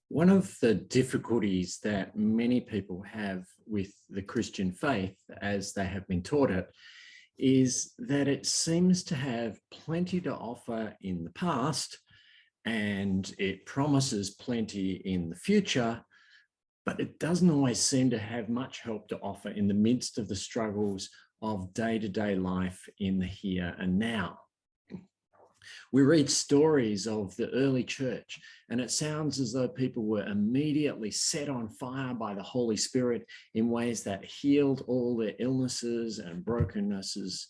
One of the difficulties that many people have with the Christian faith, as they have been taught it, is that it seems to have plenty to offer in the past and it promises plenty in the future, but it doesn't always seem to have much help to offer in the midst of the struggles of day-to-day life in the here and now. We read stories of the early church, and it sounds as though people were immediately set on fire by the Holy Spirit in ways that healed all their illnesses and brokennesses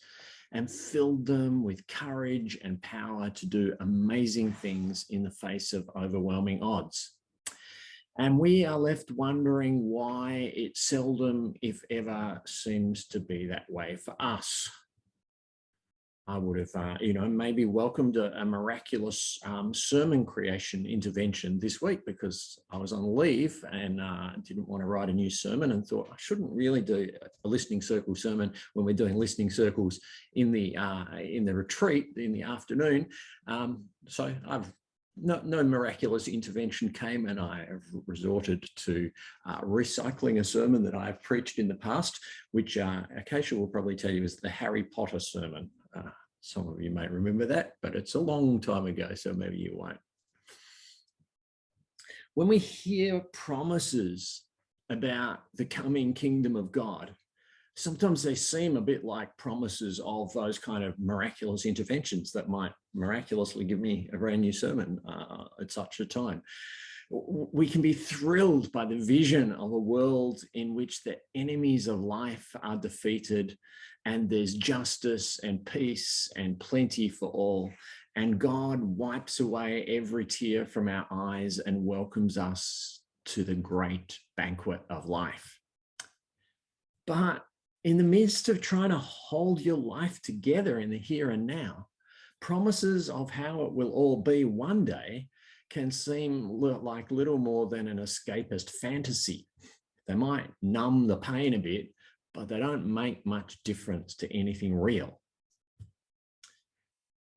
and filled them with courage and power to do amazing things in the face of overwhelming odds. And we are left wondering why it seldom, if ever, seems to be that way for us. I would have, maybe welcomed a miraculous sermon creation intervention this week because I was on leave and didn't want to write a new sermon and thought I shouldn't really do a listening circle sermon when we're doing listening circles in the retreat in the afternoon. So I've no miraculous intervention came, and I have resorted to recycling a sermon that I've preached in the past, which Acacia will probably tell you is the Harry Potter sermon. Some of you may remember that, but it's a long time ago, so maybe you won't. When we hear promises about the coming kingdom of God, sometimes they seem a bit like promises of those kind of miraculous interventions that might miraculously give me a brand new sermon at such a time. We can be thrilled by the vision of a world in which the enemies of life are defeated and there's justice and peace and plenty for all. And God wipes away every tear from our eyes and welcomes us to the great banquet of life. But in the midst of trying to hold your life together in the here and now, promises of how it will all be one day can seem like little more than an escapist fantasy. They might numb the pain a bit, but they don't make much difference to anything real.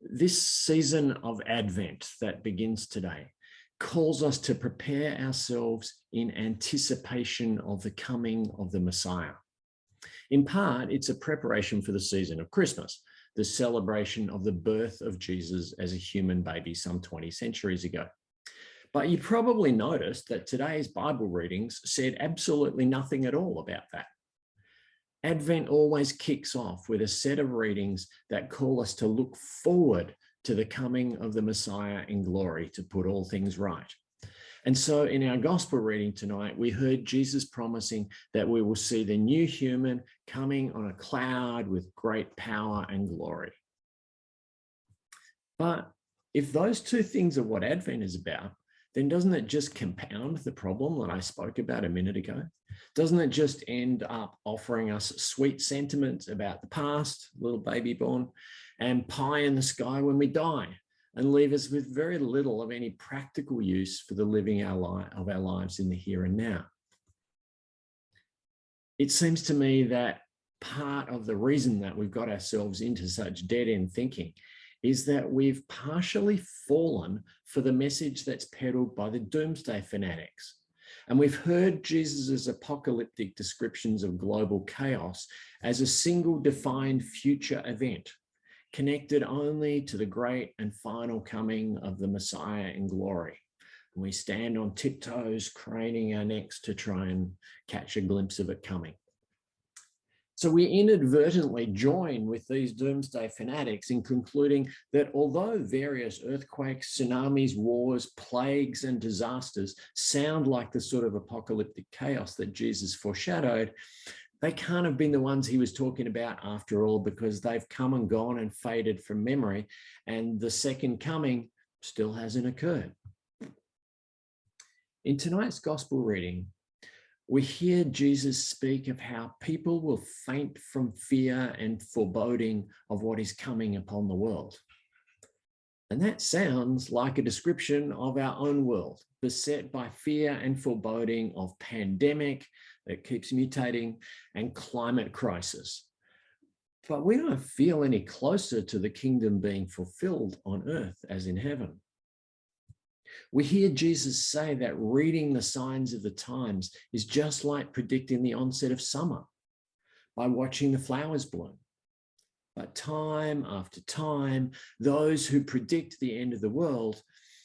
This season of Advent that begins today calls us to prepare ourselves in anticipation of the coming of the Messiah. In part, it's a preparation for the season of Christmas, the celebration of the birth of Jesus as a human baby some 20 centuries ago. But you probably noticed that today's Bible readings said absolutely nothing at all about that. Advent always kicks off with a set of readings that call us to look forward to the coming of the Messiah in glory to put all things right. And so in our gospel reading tonight, we heard Jesus promising that we will see the new human coming on a cloud with great power and glory. But if those two things are what Advent is about, then doesn't it just compound the problem that I spoke about a minute ago? Doesn't it just end up offering us sweet sentiments about the past, little baby born, and pie in the sky when we die, and leave us with very little of any practical use for the living of our lives in the here and now? It seems to me that part of the reason that we've got ourselves into such dead-end thinking is that we've partially fallen for the message that's peddled by the doomsday fanatics. And we've heard Jesus's apocalyptic descriptions of global chaos as a single defined future event, connected only to the great and final coming of the Messiah in glory. And we stand on tiptoes, craning our necks to try and catch a glimpse of it coming. So we inadvertently join with these doomsday fanatics in concluding that although various earthquakes, tsunamis, wars, plagues, and disasters sound like the sort of apocalyptic chaos that Jesus foreshadowed, they can't have been the ones he was talking about after all, because they've come and gone and faded from memory, and the second coming still hasn't occurred. In tonight's gospel reading, we hear Jesus speak of how people will faint from fear and foreboding of what is coming upon the world. And that sounds like a description of our own world, beset by fear and foreboding of pandemic that keeps mutating and climate crisis. But we don't feel any closer to the kingdom being fulfilled on earth as in heaven. We hear Jesus say that reading the signs of the times is just like predicting the onset of summer by watching the flowers bloom. But time after time, those who predict the end of the world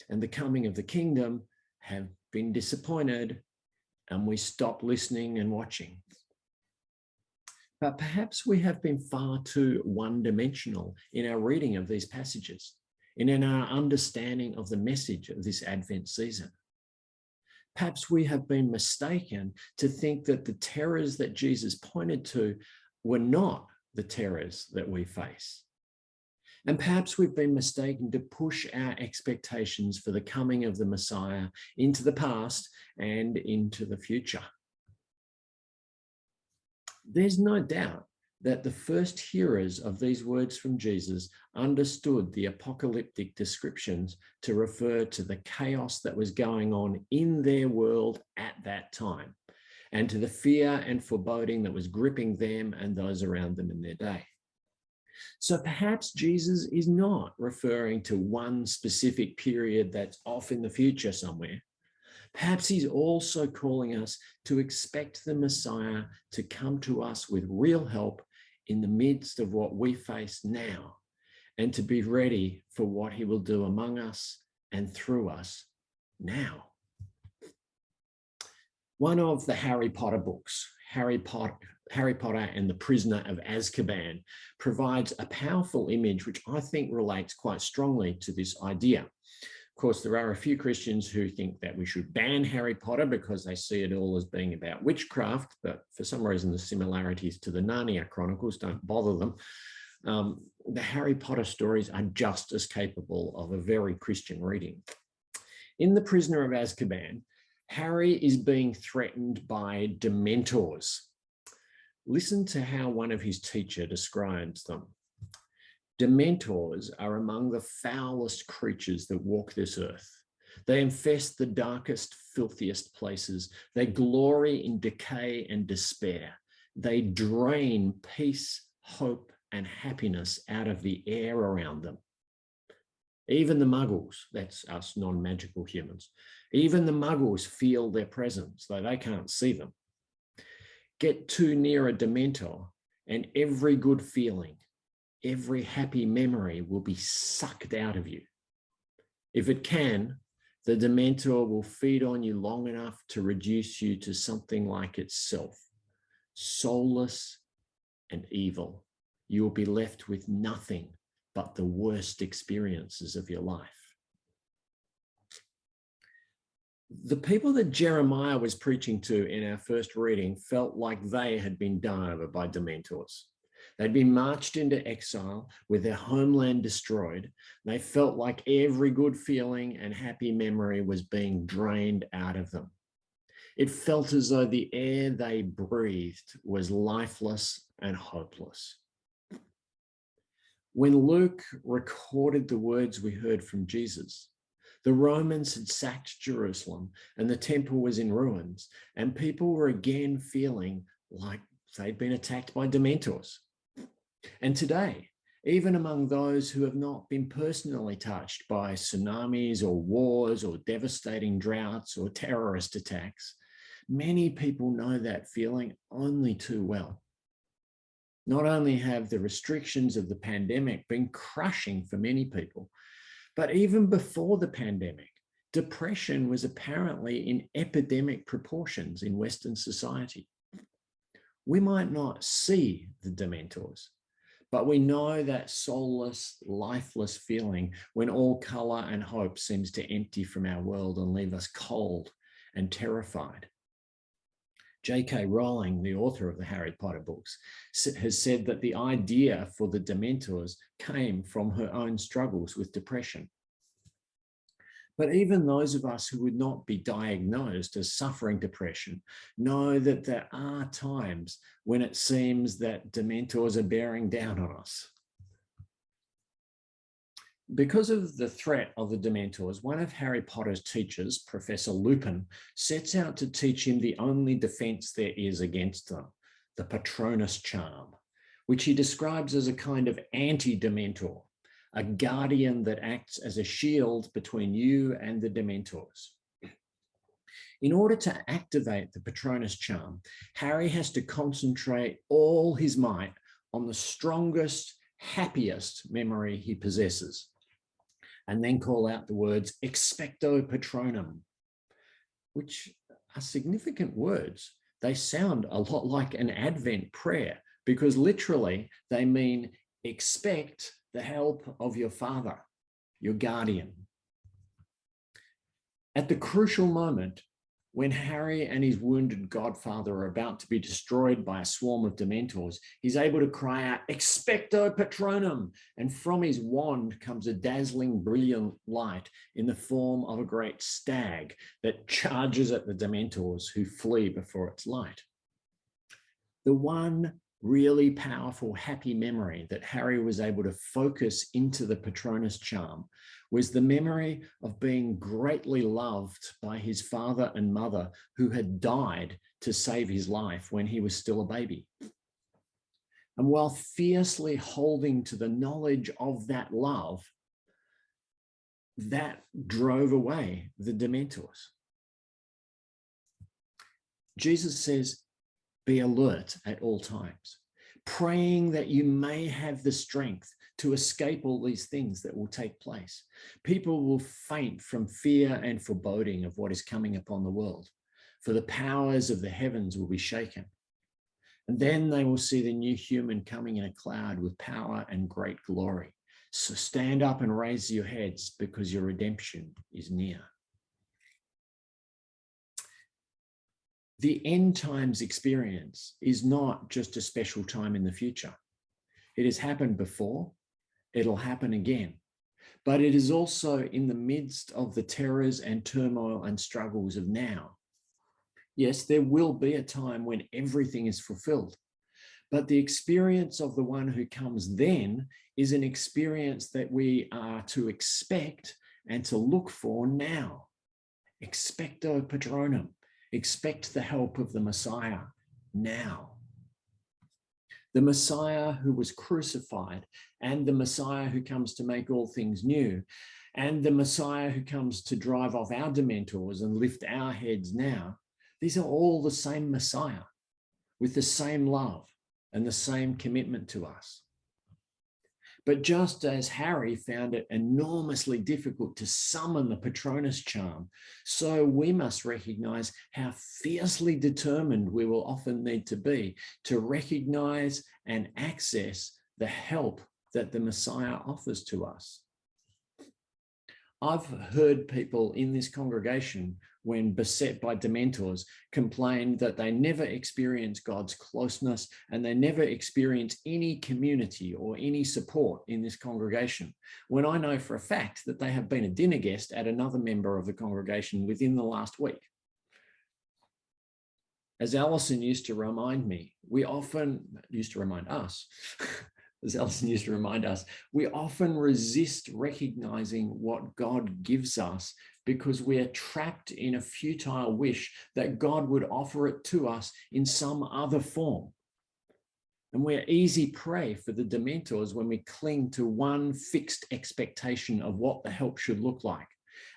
and the coming of the kingdom have been disappointed, and we stop listening and watching. But perhaps we have been far too one-dimensional in our reading of these passages and in our understanding of the message of this Advent season. Perhaps we have been mistaken to think that the terrors that Jesus pointed to were not the terrors that we face. And perhaps we've been mistaken to push our expectations for the coming of the Messiah into the past and into the future. There's no doubt that the first hearers of these words from Jesus understood the apocalyptic descriptions to refer to the chaos that was going on in their world at that time, and to the fear and foreboding that was gripping them and those around them in their day. So perhaps Jesus is not referring to one specific period that's off in the future somewhere. Perhaps he's also calling us to expect the Messiah to come to us with real help in the midst of what we face now, and to be ready for what he will do among us and through us now. One of the Harry Potter books, Harry Potter and the Prisoner of Azkaban, provides a powerful image which I think relates quite strongly to this idea. Of course, there are a few Christians who think that we should ban Harry Potter because they see it all as being about witchcraft, but for some reason the similarities to the Narnia Chronicles don't bother them. The Harry Potter stories are just as capable of a very Christian reading. In The Prisoner of Azkaban, Harry is being threatened by Dementors. Listen to how one of his teachers describes them. Dementors are among the foulest creatures that walk this earth. They infest the darkest, filthiest places. They glory in decay and despair. They drain peace, hope, and happiness out of the air around them. Even the muggles, that's us non-magical humans, even the muggles feel their presence, though they can't see them. Get too near a Dementor and every good feeling, every happy memory will be sucked out of you. If it can, the Dementor will feed on you long enough to reduce you to something like itself, soulless and evil. You will be left with nothing but the worst experiences of your life. The people that Jeremiah was preaching to in our first reading felt like they had been done over by Dementors. They'd been marched into exile with their homeland destroyed. They felt like every good feeling and happy memory was being drained out of them. It felt as though the air they breathed was lifeless and hopeless. When Luke recorded the words we heard from Jesus, the Romans had sacked Jerusalem and the temple was in ruins, and people were again feeling like they'd been attacked by Dementors. And today, even among those who have not been personally touched by tsunamis or wars or devastating droughts or terrorist attacks, many people know that feeling only too well. Not only have the restrictions of the pandemic been crushing for many people, but even before the pandemic, depression was apparently in epidemic proportions in Western society. We might not see the Dementors, but we know that soulless, lifeless feeling when all colour and hope seems to empty from our world and leave us cold and terrified. J.K. Rowling, the author of the Harry Potter books, has said that the idea for the Dementors came from her own struggles with depression. But even those of us who would not be diagnosed as suffering depression know that there are times when it seems that Dementors are bearing down on us. Because of the threat of the Dementors, one of Harry Potter's teachers, Professor Lupin, sets out to teach him the only defense there is against them, the Patronus charm, which he describes as a kind of anti-Dementor, a guardian that acts as a shield between you and the Dementors. In order to activate the Patronus charm, Harry has to concentrate all his might on the strongest, happiest memory he possesses, and then call out the words Expecto Patronum, which are significant words. They sound a lot like an Advent prayer because literally they mean expect the help of your Father, your guardian. At the crucial moment, when Harry and his wounded godfather are about to be destroyed by a swarm of Dementors, he's able to cry out, Expecto Patronum, and from his wand comes a dazzling, brilliant light in the form of a great stag that charges at the Dementors who flee before its light. The one really powerful, happy memory that Harry was able to focus into the Patronus charm was the memory of being greatly loved by his father and mother who had died to save his life when he was still a baby. And while fiercely holding to the knowledge of that love, that drove away the Dementors. Jesus says, be alert at all times, praying that you may have the strength to escape all these things that will take place. People will faint from fear and foreboding of what is coming upon the world, for the powers of the heavens will be shaken. And then they will see the new human coming in a cloud with power and great glory. So stand up and raise your heads because your redemption is near. The end times experience is not just a special time in the future. It has happened before, it'll happen again, but it is also in the midst of the terrors and turmoil and struggles of now. Yes, there will be a time when everything is fulfilled, but the experience of the one who comes then is an experience that we are to expect and to look for now. Expecto Patronum. Expect the help of the Messiah now. The Messiah who was crucified, and the Messiah who comes to make all things new, and the Messiah who comes to drive off our Dementors and lift our heads now. These are all the same Messiah with the same love and the same commitment to us. But just as Harry found it enormously difficult to summon the Patronus charm, so we must recognize how fiercely determined we will often need to be to recognize and access the help that the Messiah offers to us. I've heard people in this congregation, when beset by Dementors, complain that they never experience God's closeness and they never experience any community or any support in this congregation, when I know for a fact that they have been a dinner guest at another member of the congregation within the last week. As Alison used to remind me, as Alison used to remind us, we often resist recognizing what God gives us because we are trapped in a futile wish that God would offer it to us in some other form. And we're easy prey for the Dementors when we cling to one fixed expectation of what the help should look like.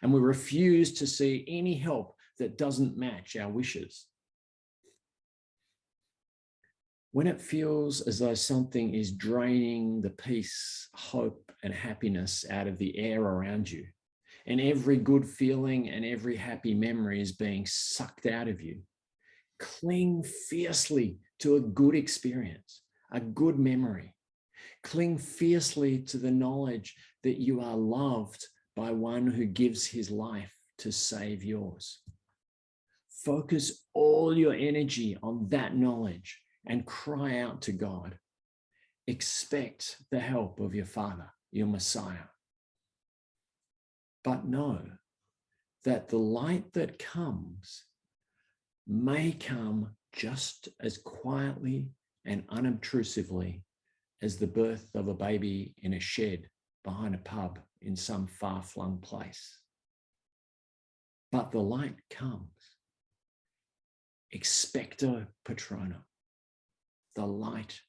And we refuse to see any help that doesn't match our wishes. When it feels as though something is draining the peace, hope, and happiness out of the air around you, and every good feeling and every happy memory is being sucked out of you, cling fiercely to a good experience, a good memory. Cling fiercely to the knowledge that you are loved by one who gives his life to save yours. Focus all your energy on that knowledge and cry out to God. Expect the help of your Father, your Messiah. But know that the light that comes may come just as quietly and unobtrusively as the birth of a baby in a shed behind a pub in some far-flung place. But the light comes. Expecto Patronum. The light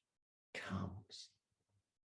comes.